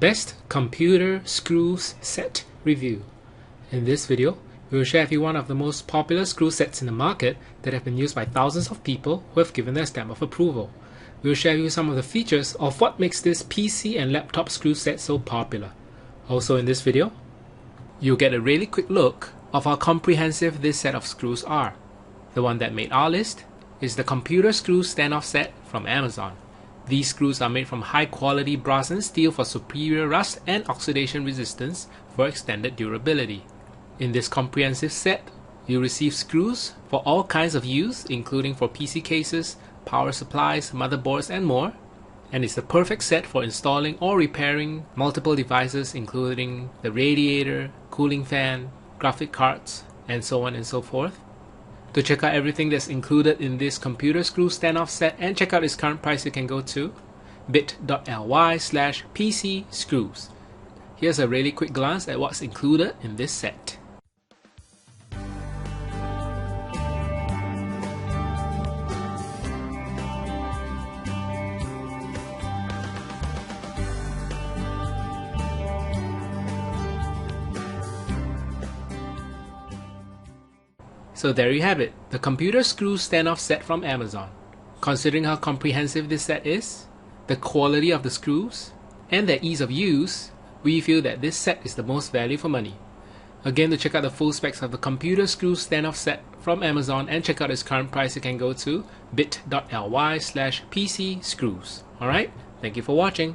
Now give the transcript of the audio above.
Best Computer Screws Set Review. In this video, we will share with you one of the most popular screw sets in the market that have been used by thousands of people who have given their stamp of approval. We will share with you some of the features of what makes this PC and laptop screw set so popular. Also in this video, you'll get a really quick look of how comprehensive this set of screws are. The one that made our list is the Computer Screw Standoff set from Amazon. These screws are made from high quality brass and steel for superior rust and oxidation resistance for extended durability. In this comprehensive set, you'll receive screws for all kinds of use, including for PC cases, power supplies, motherboards and more. And it's the perfect set for installing or repairing multiple devices, including the radiator, cooling fan, graphic cards, and so on and so forth. To check out everything that's included in this computer screw standoff set and check out its current price, you can go to bit.ly/PCScrews. Here's a really quick glance at what's included in this set. So there you have it, the Computer Screw Standoff set from Amazon. Considering how comprehensive this set is, the quality of the screws, and their ease of use, we feel that this set is the most value for money. Again, to check out the full specs of the Computer Screw Standoff set from Amazon and check out its current price, you can go to bit.ly/PCScrews. Alright, thank you for watching.